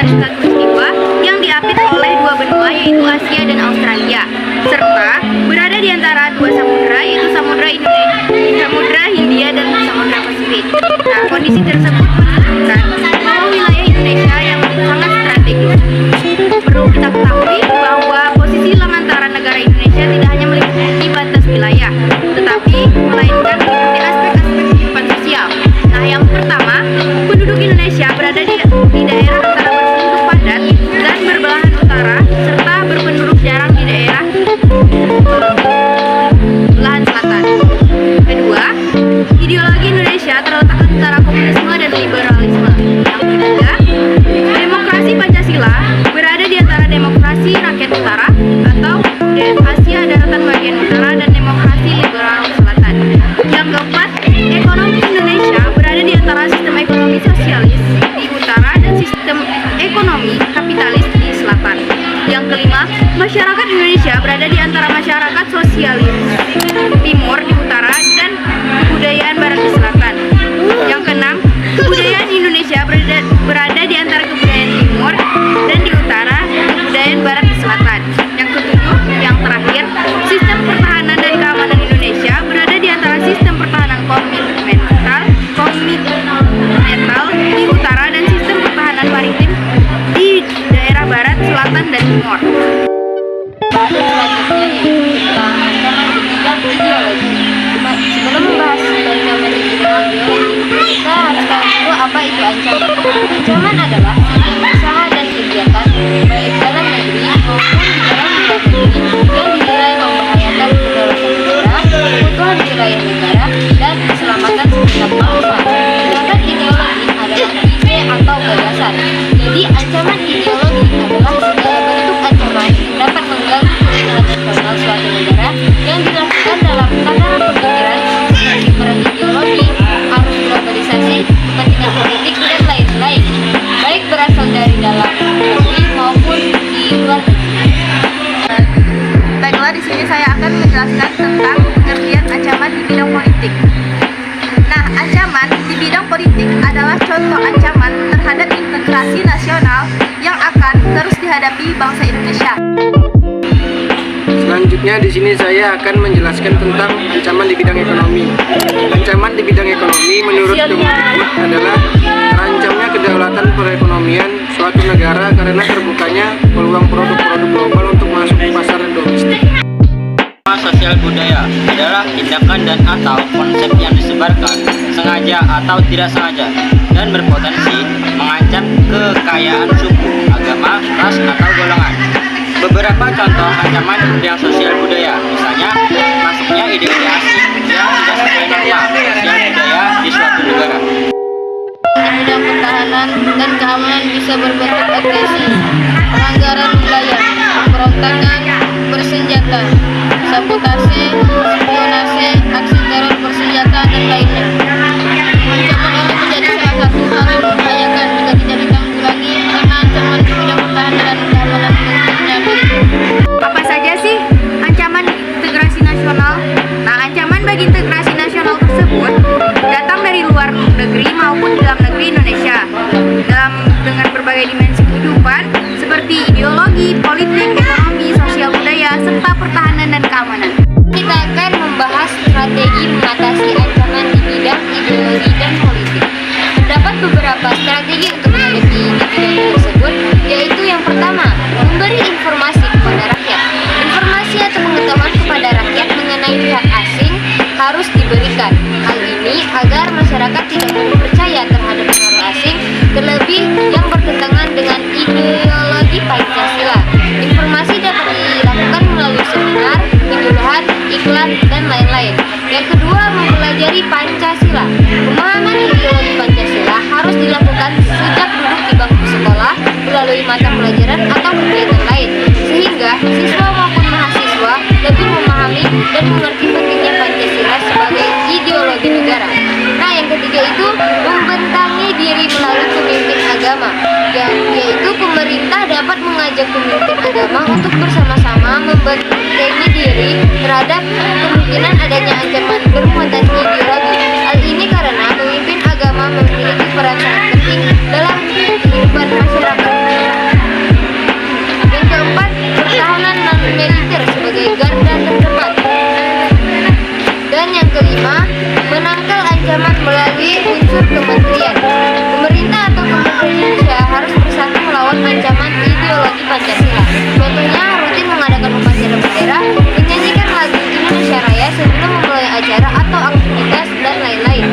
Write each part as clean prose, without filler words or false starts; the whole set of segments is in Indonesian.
garis khatulistiwa yang diapit oleh dua benua yaitu Asia dan Australia, serta berada di antara dua samudra yaitu Samudra Hindia dan Samudra Pasifik. Nah, kondisi tersebut menunjukkan bahwa wilayah Indonesia yang sangat strategis. Perlu kita ketahui bahwa posisi lengan negara Indonesia tidak hanya meliputi batas wilayah, tetapi melainkan meliputi aspek-aspek kehidupan sosial. Nah, yang pertama, penduduk Indonesia berada di daerah antara berpenduduk padat dan berbelahan utara, serta berpenduduk jarang di daerah belahan selatan. Kedua, ideologi Indonesia terletak antara komunisme dan liberalisme. Yang ketiga, demokrasi Pancasila berada di antara demokrasi rakyat utara atau Asia daratan bagian utara dan demokrasi liberal selatan. Yang keempat, ekonomi Indonesia berada di antara sistem ekonomi sosialis di utara dan sistem ekonomi kapitalis di selatan. Yang kelima, masyarakat Indonesia berada di antara masyarakat sosialis timur di utara dan kebudayaan barat di selatan. Yang keenam, kebudayaan Indonesia berada di antara kebudayaan timur dan di utara kebudayaan barat di selatan. Yang ketujuh, yang terakhir, sistem pertahanan dan keamanan Indonesia berada di antara sistem pertahanan kontinental di utara dan sistem pertahanan maritim di daerah barat, selatan, dan timur. Selanjutnya yaitu ancaman di bidang ideologi. Sebelum membahas ancaman di bidang ideologi, kita harus tahu dulu apa itu ancaman. Ancaman adalah usaha dan kegiatan baik dalam negeri maupun di dalam luar negeri yang dinilai membahayakan kedaulatan negara, keutuhan wilayah negara, dan keselamatan segenap bangsa. Sedangkan ideologi adalah ide atau gagasan. Jadi ancaman ideologi adalah segala bentuk ancaman dapat mengganggu keuntungan nasional suatu negara yang dilakukan dalam tataran pemikiran seperti peran ideologi, arus globalisasi, kepentingan politik, dan lain-lain, baik berasal dari dalam negeri maupun di luar negeri. Baiklah, di sini saya akan menjelaskan tentang pengertian ancaman di bidang politik. Nah, ancaman di bidang politik adalah contoh ancaman terhadap integrasi nasional yang akan terus dihadapi bangsa Indonesia. Selanjutnya di sini saya akan menjelaskan tentang ancaman di bidang ekonomi. Ancaman di bidang ekonomi menurut Kemendikbud adalah terancamnya kedaulatan perekonomian suatu negara karena terbukanya peluang produk-produk global untuk masuk ke pasar domestik. Sosial budaya adalah tindakan dan atau konsep yang disebarkan sengaja atau tidak sengaja dan berpotensi mengancam kekayaan suku, agama, ras, atau golongan. Beberapa contoh ancaman di bidang sosial budaya, misalnya masuknya ide-ide asing yang tidak sesuai norma sosial budaya di suatu negara. Di bidang pertahanan dan keamanan bisa berbentuk agresi, pelanggaran wilayah, pemberontakan bersenjata, sabotase, spionase, aksi teror bersenjata, dan lainnya. Ancaman ini menjadi salah satu hal yang membahayakan jika tidak ditanggulangi karena ancaman di bidang pertahanan dan keamanan bentuknya begitu. Apa saja sih ancaman integrasi nasional? Nah, ancaman bagi integrasi nasional tersebut datang dari luar negeri maupun dalam negeri Indonesia dengan berbagai dimensi kehidupan seperti ideologi, politik, ekonomi, sosial budaya, serta pertahanan dan keamanan. Kita akan membahas strategi mengatasi ancaman di bidang ideologi dan politik. Terdapat beberapa strategi untuk menghadapi di bidang tersebut, yaitu yang pertama, memberi informasi kepada rakyat. Informasi atau pengetahuan kepada rakyat mengenai pihak asing harus diberikan. Hal ini agar masyarakat tidak mudah percaya terhadap pengaruh asing, terlebih yang bertentangan dengan ideologi Pancasila. Informasi dapat dilakukan melalui seminar, penyuluhan, iklan, dan lain-lain. Yang kedua, mempelajari Pancasila. Pemahaman ideologi Pancasila harus dilakukan sejak duduk di bangku sekolah melalui mata pelajaran atau kegiatan lain, sehingga siswa maupun mahasiswa lebih memahami dan mengerti pentingnya Pancasila sebagai ideologi negara. Nah, yang ketiga itu membentangi diri melalui pemimpin agama, yaitu pemerintah dapat mengajak pemimpin agama untuk bersama-sama membentengi diri terhadap kemungkinan adanya ancaman berpotensi ideologi. Hal ini karena pemimpin agama memiliki peran sangat penting dalam kehidupan masyarakat. kementerian. Pemerintah atau kementerian Indonesia harus bersatu melawan ancaman ideologi Pancasila. Contohnya rutin mengadakan upacara bendera, menyanyikan lagu Indonesia Raya sebelum memulai acara atau aktivitas dan lain-lain.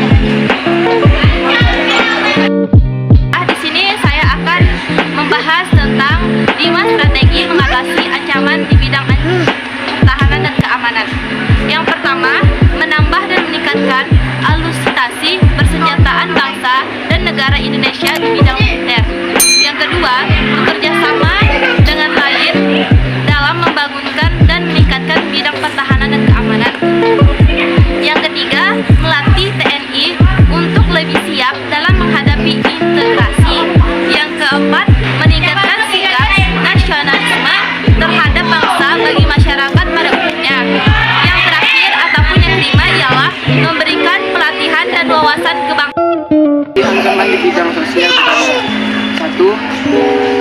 Di sini saya akan membahas tentang 5 strategi mengatasi ancaman di bidang pertahanan dan keamanan. Yang pertama, menambah dan meningkatkan alutsistasi persenjataan bangsa dan negara Indonesia di bidang militer. Yang kedua, bekerja sama dengan lain dalam membangunkan dan meningkatkan bidang pertahanan dan keamanan. Yang ketiga, melatih TNI untuk lebih siap dalam menghadapi integrasi. Yang keempat, meningkatkan sikap nasionalisme terhadap bangsa bagi masyarakat pada umumnya. Yang terakhir ataupun yang kelima ialah memberikan pelatihan dan wawasan kebangsaan. Ancaman di bidang sosial. 1.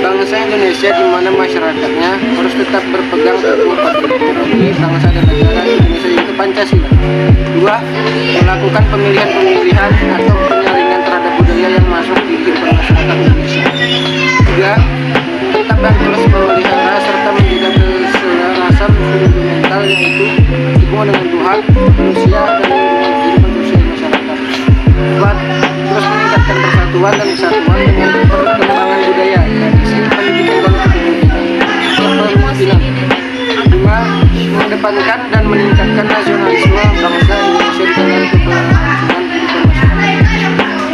Bangsa Indonesia di mana masyarakatnya harus tetap berpegang teguh pada ideologi bangsa dan negara Indonesia yaitu Pancasila. 2. Melakukan pemilihan-pemilihan atau penyaringan terhadap budaya yang masuk di kehidupan masyarakat Indonesia. 3. Tetap dan terus memelihara serta menjaga keselarasan fundamental yaitu hubungan dengan Tuhan, manusia, dan lingkungan kehidupan sosial masyarakat. 4. Terus meningkatkan persatuan dan kesatuan dengan perkembangan budaya, tradisi, pendidikan, dan kepemimpinan. 5. Mengedepankan dan meningkatkan nasionalisme bangsa Indonesia di dalam keberlangsungan kehidupan masyarakat.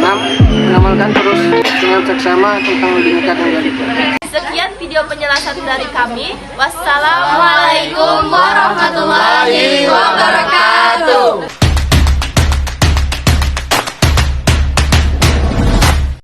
6. Mengamalkan terus dengan seksama tentang Bhinneka Tunggal Ika. Sekian video penjelasan dari kami. Wassalamualaikum warahmatullahi wabarakatuh.